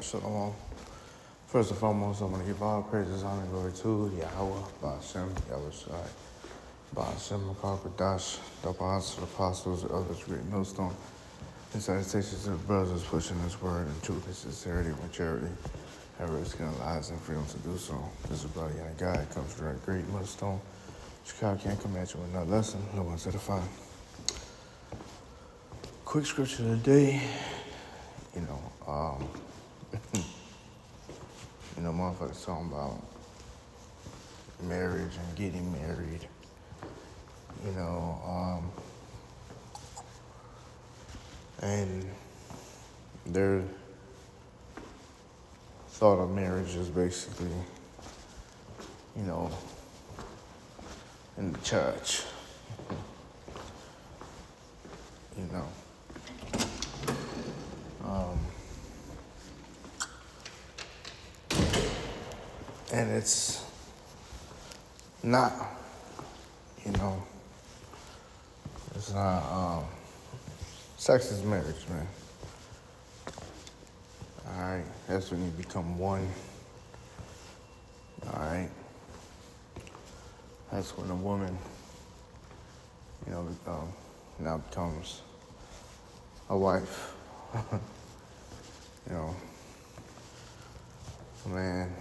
Shalom. First and foremost, I want to give all praises, honor, and glory to Yahweh, Ba'ashem, Yahushai, Ba'ashem, Makar, the apostles, the others, great millstone. And salutations to the brothers pushing this word in truth and sincerity and charity, and risking their lives and freedom to do so. This is brother Young Guy, comes from a great millstone. Chicago can't come at you with another lesson, no one's edifying. Quick scripture of the day, motherfuckers talking about marriage and getting married. And their thought of marriage is basically, in the church. And it's not, it's not, sex is marriage, man. All right, that's when you become one. All right, that's when a woman, now becomes a wife. A man.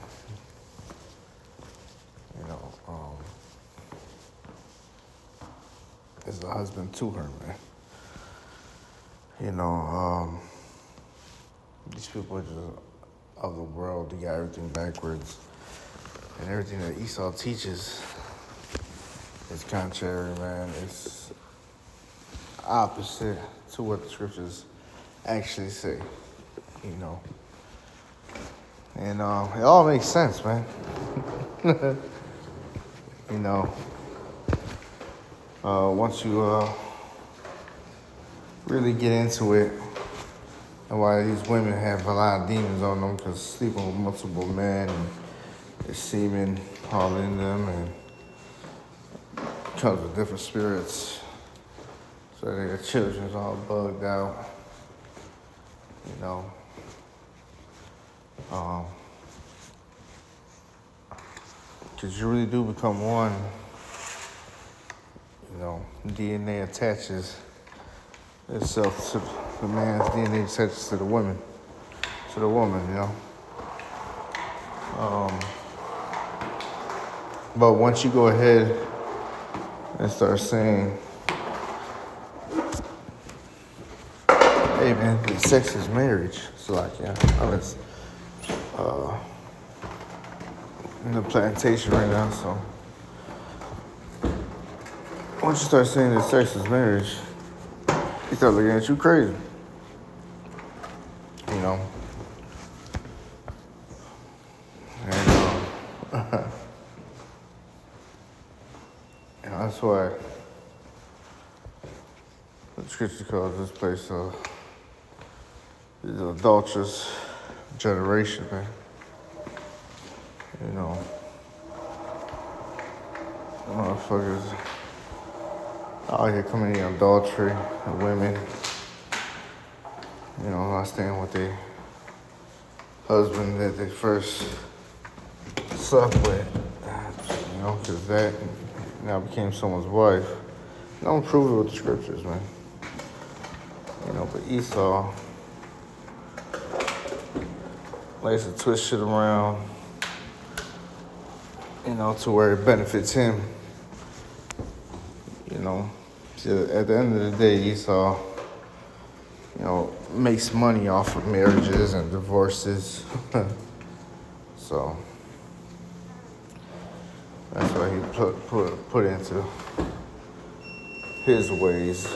Is the husband to her, man. These people are just of the world. They got everything backwards. And everything that Esau teaches is contrary, man. It's opposite to what the scriptures actually say, And it all makes sense, man. Once you really get into it, and why these women have a lot of demons on them, because sleeping with multiple men and there's semen all in them, and comes with different spirits. So their children's all bugged out, because you really do become one. DNA attaches itself to the man's DNA attaches to the woman, But once you go ahead and start saying, hey man, sex is marriage, so I was in the plantation right now, so once you start saying that sex is marriage, he start looking at you crazy. And that's why the scripture calls this place the adulterous generation, man. Motherfuckers out here committing adultery, and women, not staying with their husband that they first slept with, because that now became someone's wife. Don't prove it with the scriptures, man. But Esau likes to twist shit around, to where it benefits him. At the end of the day, Esau, makes money off of marriages and divorces. So that's why he put into his ways.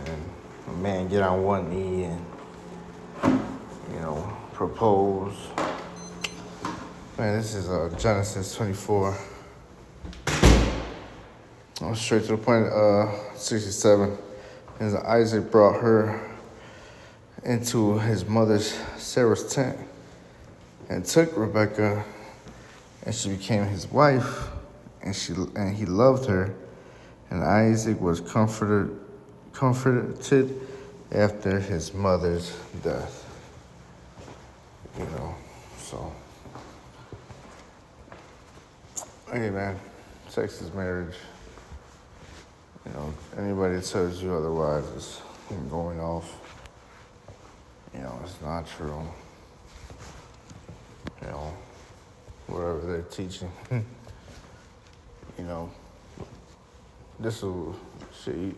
And a man get on one knee and, propose. Man, this is Genesis 24. I'm straight to the point, 67. And Isaac brought her into his mother's Sarah's tent and took Rebekah, and she became his wife, and he loved her. And Isaac was comforted after his mother's death. you know. So, hey man, sex is marriage. You know, anybody that tells you otherwise is going off. You know, it's not true. You know, whatever they're teaching. You know, this will shit.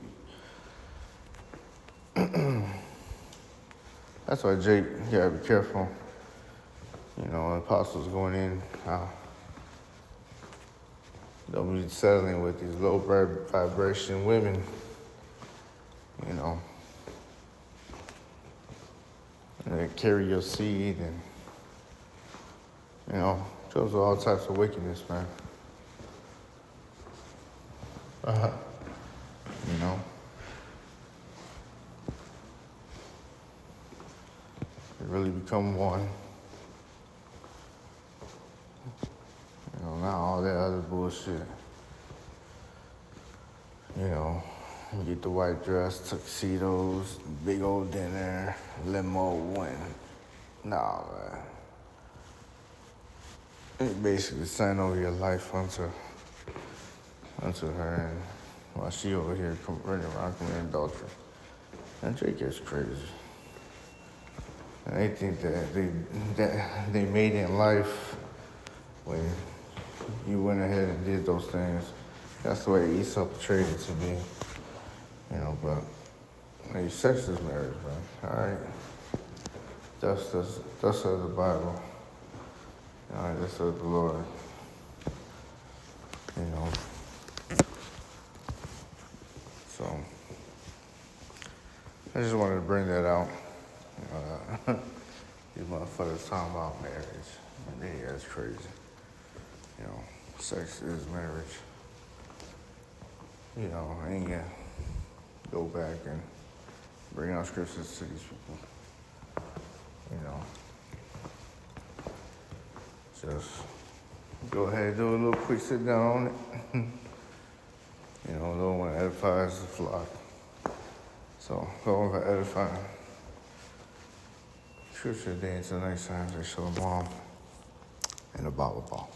That's why Jake, you gotta be careful. You know, apostles going in, don't be settling with these low vibration women. You know, and they carry your seed, and you know, shows all types of wickedness, man. You know, they really become one. You know, not all that other bullshit. You know, you get the white dress, tuxedos, big old dinner, limo, and nah, man. You basically sign over your life onto her, and while she over here running around committing adultery. And Drake is crazy. And they think that they made it in life when you went ahead and did those things. That's the way Esau portrayed it to be. You know, but hey, sex is marriage, man. All right. Thus says the Bible. All right, thus says the Lord. You know. So I just wanted to bring that out. These motherfuckers talking about marriage. Man, that's crazy. You know, sex is marriage. You know, I ain't gonna go back and bring out scriptures to these people. You know, just go ahead and do a little quick sit down on it. You know, no one edifies the flock. So go over edifying. Scripture day until next time. They show them all in the Bible ball.